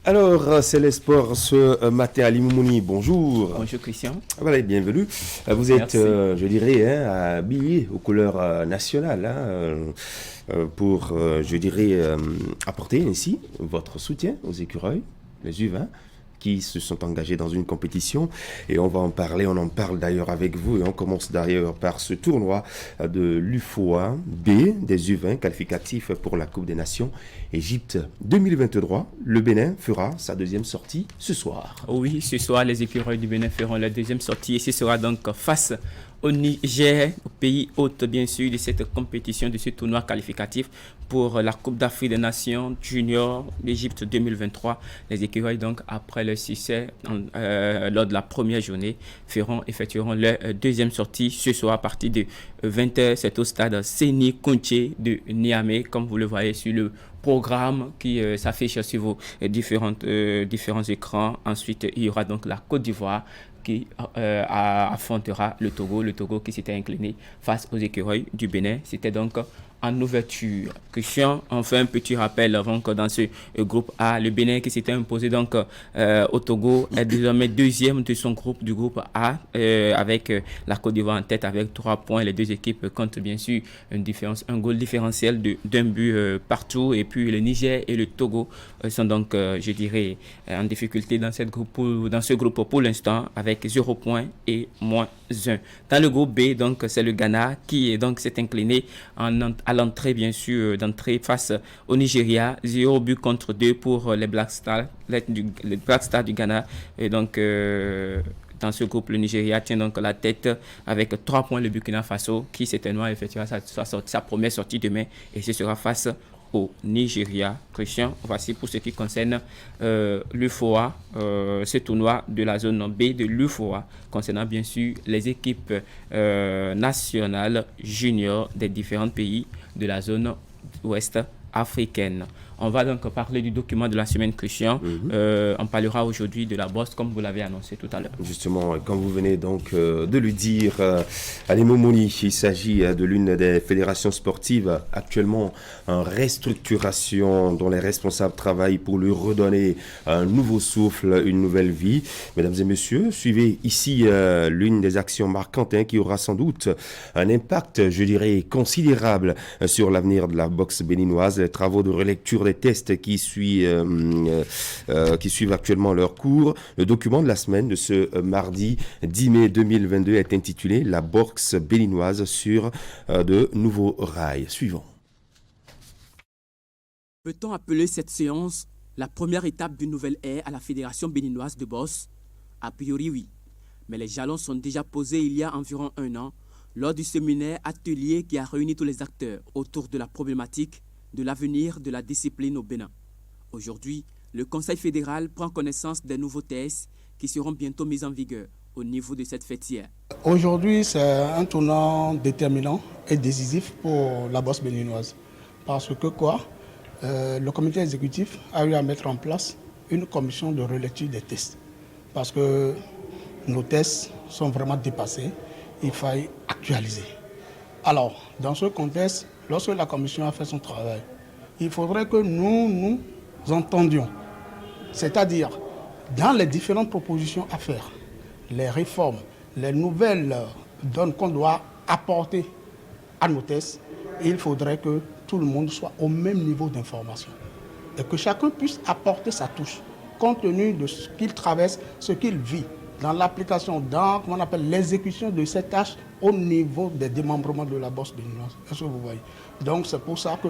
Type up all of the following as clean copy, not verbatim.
Alors, c'est les sports ce matin à Limouni. Bonjour. Bonjour Christian. Voilà, bienvenue. Vous êtes, Merci. je dirais, habillé aux couleurs nationales pour, je dirais, apporter ainsi votre soutien aux écureuils, les U20, qui se sont engagés dans une compétition. Et on va en parler, on en parle d'ailleurs avec vous. Et on commence d'ailleurs par ce tournoi de l'UFOA B, des U20 qualificatifs pour la Coupe des Nations Égypte 2023. Le Bénin fera sa deuxième sortie ce soir. Oui, ce soir, les écureuils du Bénin feront la deuxième sortie et ce sera donc face au Niger, au pays hôte bien sûr de cette compétition, de ce tournoi qualificatif pour la Coupe d'Afrique des Nations Junior d'Égypte 2023. Les écureuils donc après le succès lors de la première journée effectueront leur deuxième sortie ce soir à partir de 20h. C'est au stade Séni Kounché de Niamey, comme vous le voyez sur le programme qui s'affiche sur vos différents écrans. Ensuite, il y aura donc la Côte d'Ivoire qui affrontera le Togo qui s'était incliné face aux écureuils du Bénin. C'était donc en ouverture. Christian, on fait un petit rappel avant que dans ce groupe A, le Bénin qui s'était imposé donc au Togo est désormais deuxième de son groupe, du groupe A, avec la Côte d'Ivoire en tête avec 3 points. Les deux équipes comptent bien sûr un goal différentiel d'un but partout. Et puis le Niger et le Togo sont donc, je dirais, en difficulté dans ce groupe pour l'instant avec 0 points et -1. Dans le groupe B, donc, c'est le Ghana qui s'est incliné à l'entrée, bien sûr, d'entrée face au Nigeria. 0 but contre 2 pour les Black Stars, du Ghana. Et donc, dans ce groupe, le Nigeria tient donc la tête avec 3 points. Le Burkina Faso qui certainement effectuera sa première sortie demain et ce sera face au Nigeria. Christian, voici pour ce qui concerne l'UFOA, ce tournoi de la zone B de l'UFOA, concernant bien sûr les équipes nationales juniors des différents pays de la zone ouest africaine. On va donc parler du document de la semaine, Christian. On parlera aujourd'hui de la bourse, comme vous l'avez annoncé tout à l'heure. Justement, comme vous venez donc de le dire, Ali Momouni, il s'agit de l'une des fédérations sportives actuellement en restructuration, dont les responsables travaillent pour lui redonner un nouveau souffle, une nouvelle vie. Mesdames et messieurs, suivez ici l'une des actions marquantes qui aura sans doute un impact, je dirais, considérable sur l'avenir de la boxe béninoise. Les travaux de relecture des tests qui suivent actuellement leur cours. Le document de la semaine de ce mardi 10 mai 2022 est intitulé « La boxe béninoise sur de nouveaux rails ». Suivant. Peut-on appeler cette séance la première étape d'une nouvelle ère à la Fédération béninoise de boxe? A priori, oui. Mais les jalons sont déjà posés il y a environ 1 an lors du séminaire atelier qui a réuni tous les acteurs autour de la problématique de l'avenir de la discipline au Bénin. Aujourd'hui, le Conseil fédéral prend connaissance des nouveaux tests qui seront bientôt mis en vigueur au niveau de cette fêtière. Aujourd'hui, c'est un tournant déterminant et décisif pour la boxe béninoise. Parce que le comité exécutif a eu à mettre en place une commission de relecture des tests. Parce que nos tests sont vraiment dépassés, il fallait actualiser. Alors, dans ce contexte, lorsque la commission a fait son travail, il faudrait que nous entendions. C'est-à-dire, dans les différentes propositions à faire, les réformes, les nouvelles donnes qu'on doit apporter à nos tests, il faudrait que tout le monde soit au même niveau d'information. Et que chacun puisse apporter sa touche, compte tenu de ce qu'il traverse, ce qu'il vit, dans l'application, dans l'exécution de ces tâches au niveau des démembrements de la boxe béninoise. Est-ce que vous voyez? Donc c'est pour ça que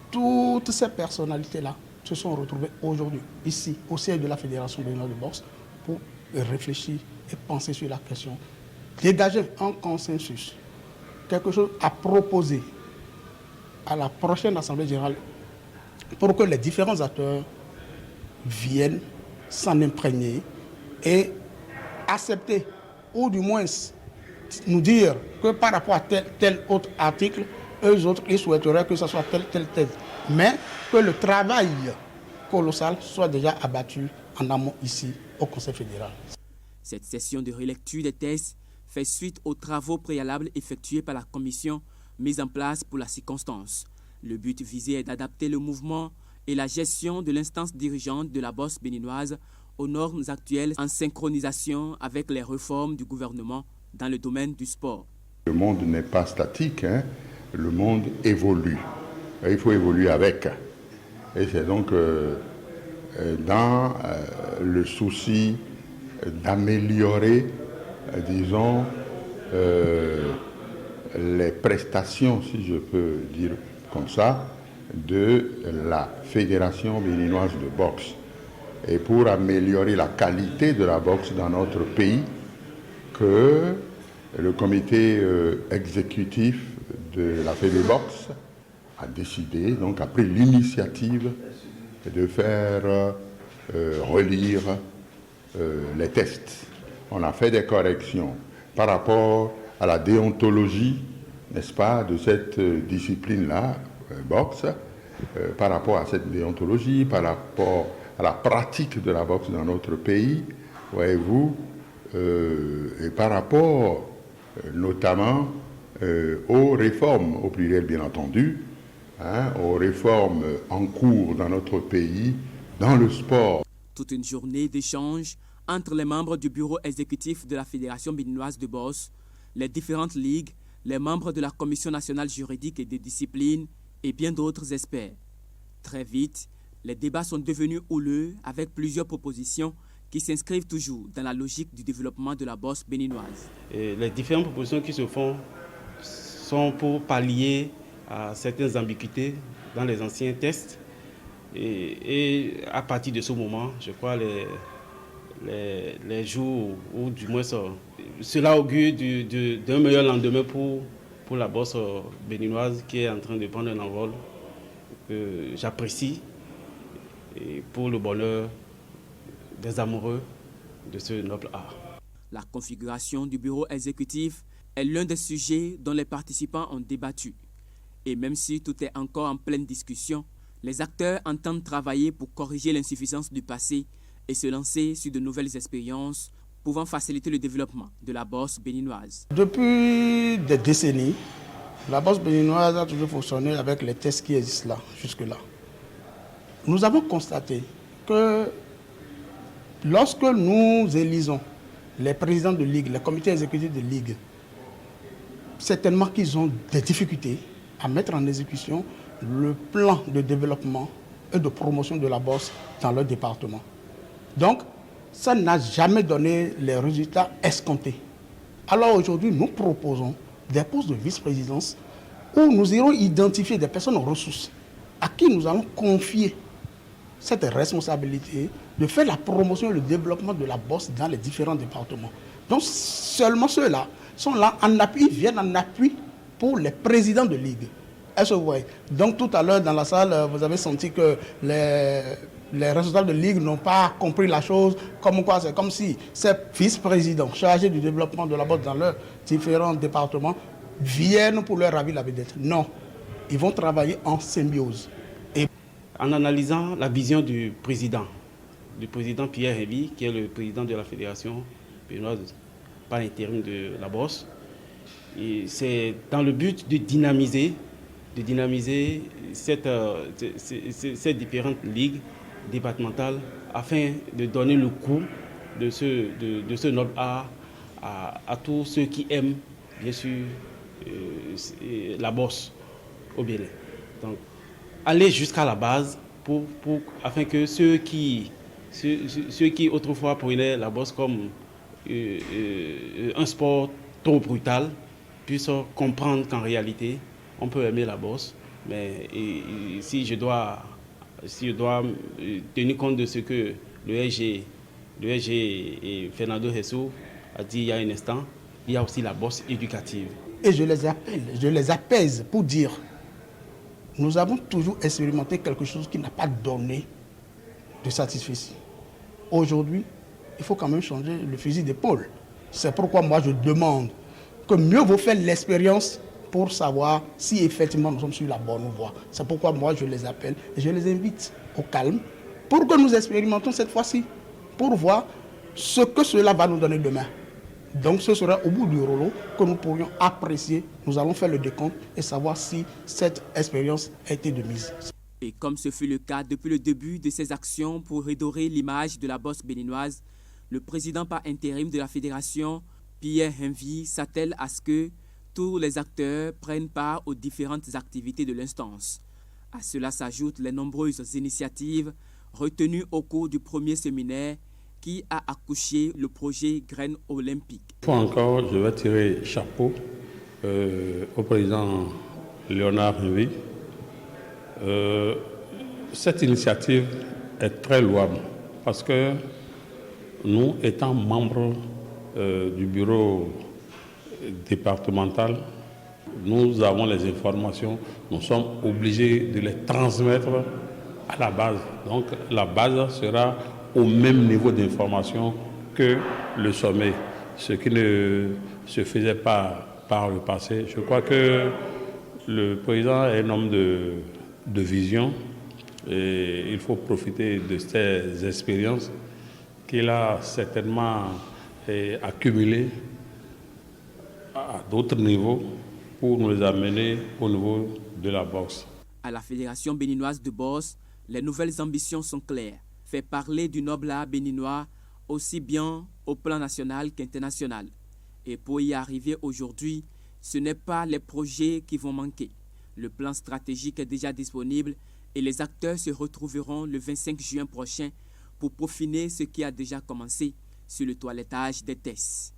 toutes ces personnalités-là se sont retrouvées aujourd'hui, ici, au siège de la Fédération béninoise de boxe, pour réfléchir et penser sur la question. Dégager un consensus, quelque chose à proposer à la prochaine Assemblée générale pour que les différents acteurs viennent s'en imprégner et accepter, ou du moins nous dire que par rapport à tel autre article, eux autres, ils souhaiteraient que ce soit tel. Mais que le travail colossal soit déjà abattu en amont ici au Conseil fédéral. Cette session de relecture des tests fait suite aux travaux préalables effectués par la commission mise en place pour la circonstance. Le but visé est d'adapter le mouvement et la gestion de l'instance dirigeante de la boxe béninoise aux normes actuelles en synchronisation avec les réformes du gouvernement dans le domaine du sport. Le monde n'est pas statique, hein. Le monde évolue. Il faut évoluer avec. Et c'est donc dans le souci d'améliorer, disons, les prestations, si je peux dire comme ça, de la Fédération béninoise de boxe. Et pour améliorer la qualité de la boxe dans notre pays, que le comité exécutif de la Fédéboxe a décidé, donc a pris l'initiative de faire relire les tests. On a fait des corrections par rapport à la déontologie, n'est-ce pas, de cette discipline-là, boxe, par rapport à cette déontologie, par rapport à la pratique de la boxe dans notre pays, voyez-vous, et par rapport notamment aux réformes, au pluriel bien entendu, hein, aux réformes en cours dans notre pays, dans le sport. Toute une journée d'échange entre les membres du bureau exécutif de la Fédération béninoise de boxe, les différentes ligues, les membres de la Commission nationale juridique et des disciplines et bien d'autres experts. Très vite, les débats sont devenus houleux avec plusieurs propositions qui s'inscrivent toujours dans la logique du développement de la boxe béninoise. Et les différentes propositions qui se font sont pour pallier à certaines ambiguïtés dans les anciens tests. Et à partir de ce moment, je crois les jours, ou du moins cela augure d'un meilleur lendemain pour la boxe béninoise qui est en train de prendre un envol que j'apprécie et pour le bonheur des amoureux de ce noble art. La configuration du bureau exécutif est l'un des sujets dont les participants ont débattu. Et même si tout est encore en pleine discussion, les acteurs entendent travailler pour corriger l'insuffisance du passé et se lancer sur de nouvelles expériences pouvant faciliter le développement de la boxe béninoise. Depuis des décennies, la boxe béninoise a toujours fonctionné avec les tests qui existent là, jusque-là. Nous avons constaté que lorsque nous élisons les présidents de ligue, les comités exécutifs de ligue, certainement qu'ils ont des difficultés à mettre en exécution le plan de développement et de promotion de la boxe dans leur département. Donc, ça n'a jamais donné les résultats escomptés. Alors aujourd'hui, nous proposons des postes de vice-présidence où nous irons identifier des personnes ressources à qui nous allons confier cette responsabilité de faire la promotion et le développement de la boxe dans les différents départements. Donc seulement ceux-là sont là en appui, viennent en appui pour les présidents de ligue. Est-ce que vous voyez? Donc tout à l'heure dans la salle, vous avez senti que les responsables de ligue n'ont pas compris la chose, comme quoi c'est comme si ces vice-présidents chargés du développement de la boxe dans leurs différents départements viennent pour leur ravir la vedette. Non, ils vont travailler en symbiose. En analysant la vision du président Pierre Révy, qui est le président de la Fédération béninoise par intérim de la boxe, c'est dans le but de dynamiser ces différentes ligues départementales afin de donner le coup de ce noble art à tous ceux qui aiment bien sûr la boxe au Bénin. Donc, aller jusqu'à la base afin que ceux qui autrefois prenaient la boxe comme un sport trop brutal puissent comprendre qu'en réalité, on peut aimer la boxe, mais si je dois tenir compte de ce que le SG et Fernando Hessou a dit il y a un instant, il y a aussi la boxe éducative. Et je les apaise pour dire, nous avons toujours expérimenté quelque chose qui n'a pas donné de satisfaction. Aujourd'hui, il faut quand même changer le fusil d'épaule. C'est pourquoi moi je demande que mieux vaut faire l'expérience pour savoir si effectivement nous sommes sur la bonne voie. C'est pourquoi moi je les appelle et je les invite au calme pour que nous expérimentons cette fois-ci, pour voir ce que cela va nous donner demain. Donc ce sera au bout du rouleau que nous pourrions apprécier. Nous allons faire le décompte et savoir si cette expérience a été de mise. Et comme ce fut le cas depuis le début de ses actions pour redorer l'image de la boxe béninoise, le président par intérim de la fédération, Pierre Henvy, s'attelle à ce que tous les acteurs prennent part aux différentes activités de l'instance. À cela s'ajoutent les nombreuses initiatives retenues au cours du premier séminaire qui a accouché le projet Graines olympiques. Une fois encore, je vais tirer chapeau au président Léonard Henvy. Cette initiative est très louable parce que nous, étant membres du bureau départemental, nous avons les informations, nous sommes obligés de les transmettre à la base. Donc la base sera au même niveau d'information que le sommet, ce qui ne se faisait pas par le passé. Je crois que le président est un homme de vision et il faut profiter de ces expériences qu'il a certainement accumulées à d'autres niveaux pour nous les amener au niveau de la boxe. À la Fédération béninoise de boxe, les nouvelles ambitions sont claires. Faire parler du noble art béninois aussi bien au plan national qu'international. Et pour y arriver aujourd'hui, ce n'est pas les projets qui vont manquer. Le plan stratégique est déjà disponible et les acteurs se retrouveront le 25 juin prochain pour peaufiner ce qui a déjà commencé sur le toilettage des tests.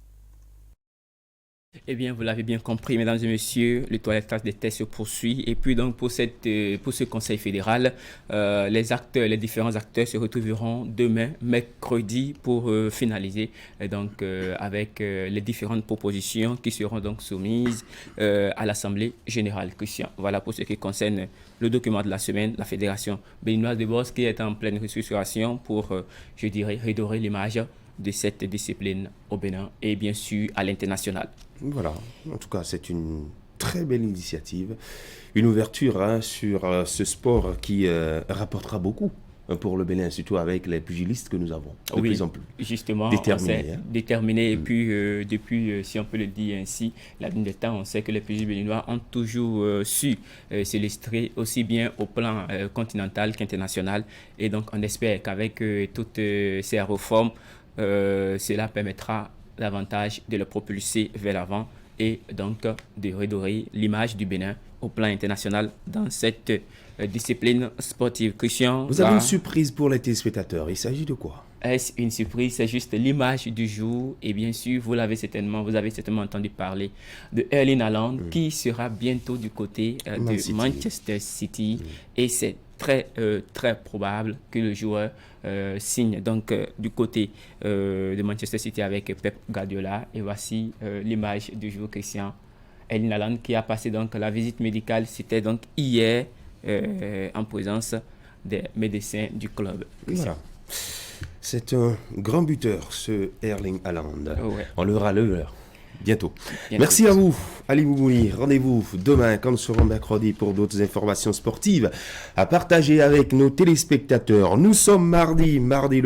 Eh bien, vous l'avez bien compris, mesdames et messieurs, le toilettage des tests se poursuit. Et puis, donc, pour ce conseil fédéral, les différents acteurs se retrouveront demain, mercredi, pour finaliser avec les différentes propositions qui seront donc soumises à l'Assemblée générale. Christian, voilà pour ce qui concerne le document de la semaine, la Fédération béninoise de boxe qui est en pleine restructuration pour, je dirais, redorer l'image de cette discipline au Bénin et bien sûr à l'international. Voilà, en tout cas c'est une très belle initiative, une ouverture sur ce sport qui rapportera beaucoup pour le Bénin, surtout avec les pugilistes que nous avons, de plus en plus justement, déterminés. Et puis depuis, si on peut le dire ainsi, la ligne des temps, on sait que les pugilistes béninois ont toujours su s'illustrer aussi bien au plan continental qu'international, et donc on espère qu'avec toutes ces réformes, cela permettra davantage de le propulser vers l'avant et donc de redorer l'image du Bénin au plan international dans cette discipline sportive. Christian, vous avez une surprise pour les téléspectateurs. Il s'agit de quoi? Est-ce une surprise? C'est juste l'image du jour. Et bien sûr, vous avez certainement entendu parler de Erling Haaland qui sera bientôt du côté de Manchester City. Et c'est très probable que le joueur signe donc du côté de Manchester City avec Pep Guardiola. Et voici l'image du jour, Christian. Erling Haaland qui a passé donc la visite médicale, c'était donc hier en présence des médecins du club. Voilà. C'est un grand buteur, ce Erling Haaland. Ouais. On l'aura l'heure bientôt. Merci à vous, Ali Moumouni. Rendez-vous demain, quand nous serons mercredi, pour d'autres informations sportives à partager avec nos téléspectateurs. Nous sommes mardi